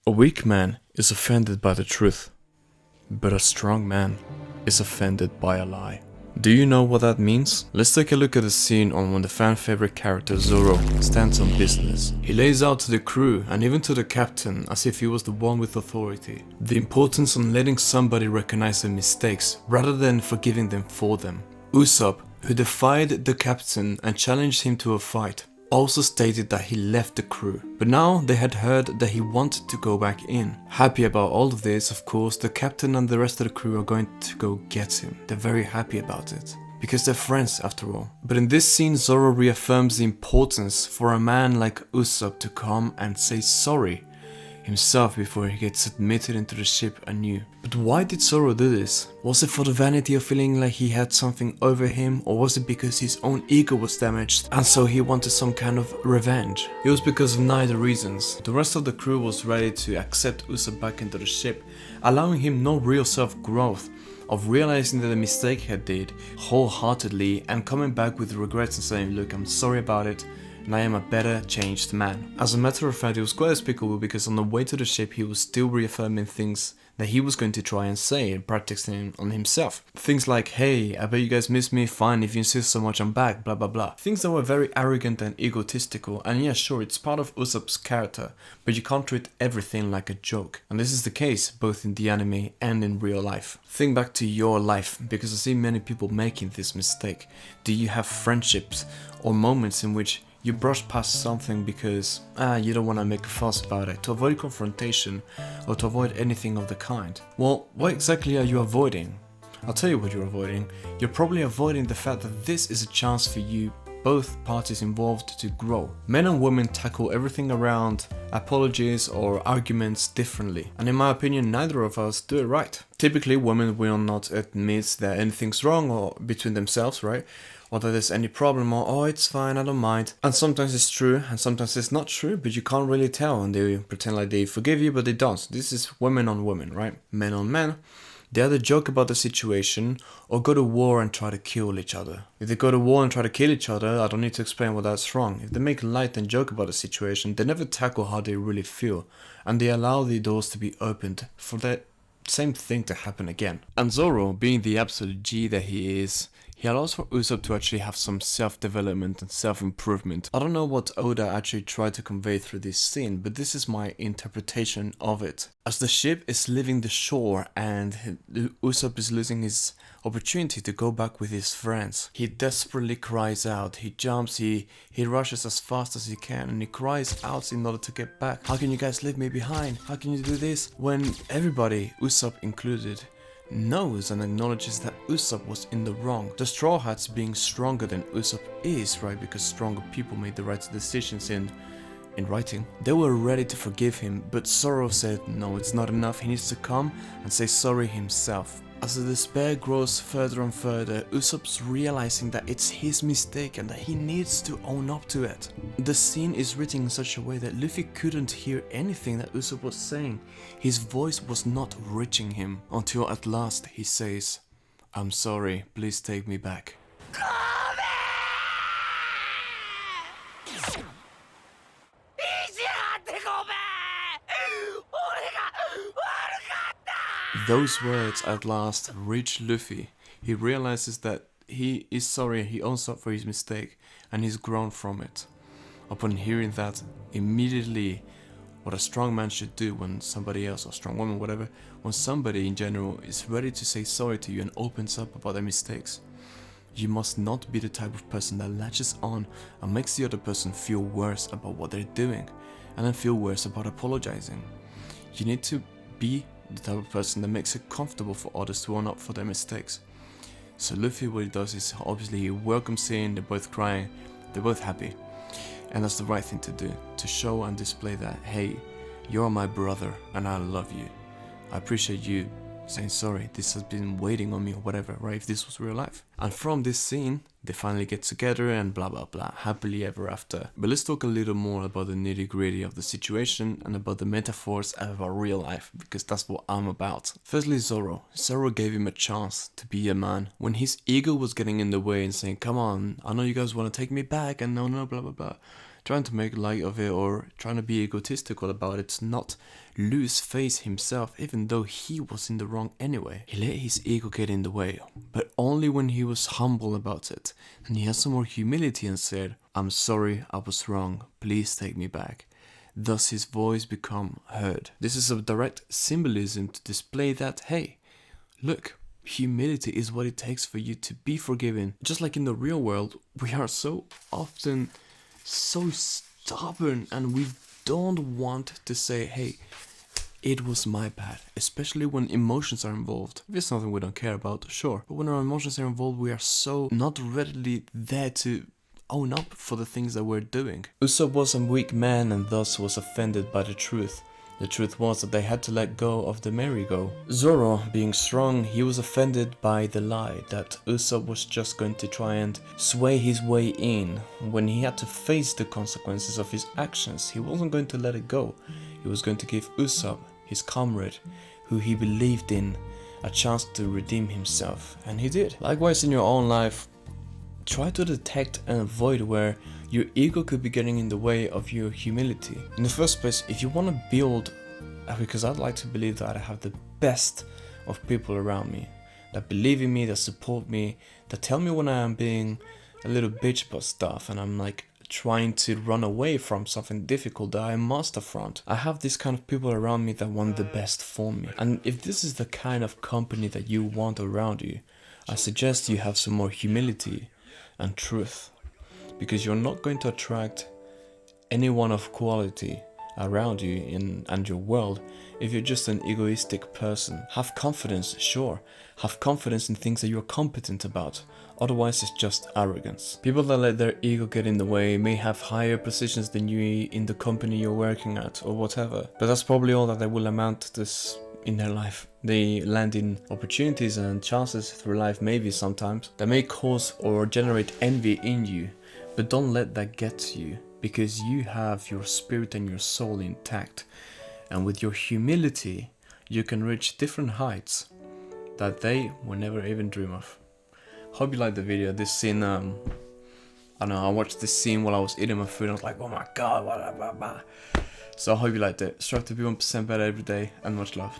A weak man is offended by the truth, but a strong man is offended by a lie. Do you know what that means? Let's take a look at the scene on when the fan favorite character Zoro stands on business. He lays out to the crew and even to the captain as if he was the one with authority the importance on letting somebody recognize their mistakes rather than forgiving them for them. Usopp, who defied the captain and challenged him to a fight, also stated that he left the crew, but now they had heard that he wanted to go back in. Happy about all of this, of course, the captain and the rest of the crew are going to go get him. They're very happy about it, because they're friends after all. But in this scene, Zoro reaffirms the importance for a man like Usopp to come and say sorry himself before he gets admitted into the ship anew. But why did Zoro do this? Was it for the vanity of feeling like he had something over him, or was it because his own ego was damaged and so he wanted some kind of revenge? It was because of neither reasons. The rest of the crew was ready to accept Usopp back into the ship, allowing him no real self-growth of realizing that the mistake he did wholeheartedly and coming back with regrets and saying, look, I'm sorry about it, and I am a better changed man. As a matter of fact, it was quite despicable because on the way to the ship he was still reaffirming things that he was going to try and say and practicing on himself. Things like, hey, I bet you guys miss me, fine, if you insist so much I'm back, blah blah blah. Things that were very arrogant and egotistical, and yeah, sure, it's part of Usopp's character, but you can't treat everything like a joke. And this is the case both in the anime and in real life. Think back to your life, because I see many people making this mistake. Do you have friendships or moments in which you brush past something because you don't want to make a fuss about it, to avoid confrontation or to avoid anything of the kind? Well, what exactly are you avoiding? I'll tell you what you're avoiding. You're probably avoiding the fact that this is a chance for you, both parties involved, to grow. Men and women tackle everything around apologies or arguments differently, and in my opinion neither of us do it right. Typically women will not admit that anything's wrong or between themselves, right? Or that there's any problem, or oh, it's fine, I don't mind. And sometimes it's true and sometimes it's not true, but you can't really tell, and they pretend like they forgive you but they don't. This is women on women, right? Men on men. They either joke about the situation or go to war and try to kill each other. If they go to war and try to kill each other, I don't need to explain why that's wrong. If they make light and joke about the situation, they never tackle how they really feel, and they allow the doors to be opened for that same thing to happen again. And Zoro, being the absolute G that he is, he allows for Usopp to actually have some self-development and self-improvement. I don't know what Oda actually tried to convey through this scene, but this is my interpretation of it. As the ship is leaving the shore and Usopp is losing his opportunity to go back with his friends, he desperately cries out, he jumps, he rushes as fast as he can, and he cries out in order to get back. How can you guys leave me behind? How can you do this? When everybody, Usopp included, knows and acknowledges that Usopp was in the wrong. The Straw Hats being stronger than Usopp is, right, because stronger people made the right decisions in writing. They were ready to forgive him, but Zoro said no, it's not enough, he needs to come and say sorry himself. As the despair grows further and further, Usopp's realizing that it's his mistake and that he needs to own up to it. The scene is written in such a way that Luffy couldn't hear anything that Usopp was saying. His voice was not reaching him until at last he says, "I'm sorry, please take me back." Those words at last reach Luffy. He realizes that he is sorry, he owns up for his mistake, and he's grown from it. Upon hearing that, immediately what a strong man should do when somebody else, or strong woman, whatever, when somebody in general is ready to say sorry to you and opens up about their mistakes, you must not be the type of person that latches on and makes the other person feel worse about what they're doing, and then feel worse about apologizing. You need to be the type of person that makes it comfortable for others to own up for their mistakes. So Luffy, what he does is obviously he welcomes him, they're both crying, they're both happy. And that's the right thing to do, to show and display that, hey, you're my brother and I love you. I appreciate you saying sorry, this has been waiting on me or whatever, right, if this was real life. And from this scene, they finally get together and blah blah blah, happily ever after. But let's talk a little more about the nitty gritty of the situation and about the metaphors of our real life, because that's what I'm about. Firstly, Zoro. Zoro gave him a chance to be a man. When his ego was getting in the way and saying, come on, I know you guys want to take me back and no, blah blah blah. trying to make light of it or trying to be egotistical about it, not lose face himself, even though he was in the wrong anyway. He let his ego get in the way, but only when he was humble about it, and he had some more humility and said, "I'm sorry, I was wrong, please take me back." Thus his voice become heard. This is a direct symbolism to display that, hey, look, humility is what it takes for you to be forgiven. Just like in the real world, we are so often so stubborn and we don't want to say, hey, it was my bad, especially when emotions are involved. If it's something we don't care about, sure. But when our emotions are involved, we are so not readily there to own up for the things that we're doing. Usopp was a weak man and thus was offended by the truth. The truth was that they had to let go of the merry-go. Zoro, being strong, he was offended by the lie that Usopp was just going to try and sway his way in. When he had to face the consequences of his actions, he wasn't going to let it go. He was going to give Usopp, his comrade, who he believed in, a chance to redeem himself. And he did. Likewise in your own life, try to detect and avoid where your ego could be getting in the way of your humility. In the first place, if you want to build, because I'd like to believe that I have the best of people around me, that believe in me, that support me, that tell me when I am being a little bitch about stuff and I'm like trying to run away from something difficult that I must affront. I have this kind of people around me that want the best for me. And if this is the kind of company that you want around you, I suggest you have some more humility and truth, because you're not going to attract anyone of quality around you and your world if you're just an egoistic person. Have confidence, sure. Have confidence in things that you're competent about. Otherwise it's just arrogance. People that let their ego get in the way may have higher positions than you in the company you're working at or whatever. But that's probably all that they will amount to this in their life. They land in opportunities and chances through life maybe sometimes that may cause or generate envy in you, but don't let that get to you, because you have your spirit and your soul intact, and with your humility you can reach different heights that they will never even dream of. Hope you liked the video. This scene, I don't know, I watched this scene while I was eating my food and I was like, oh my god, blah, blah, blah. So I hope you liked it. Strive to be 1% better every day, and much love.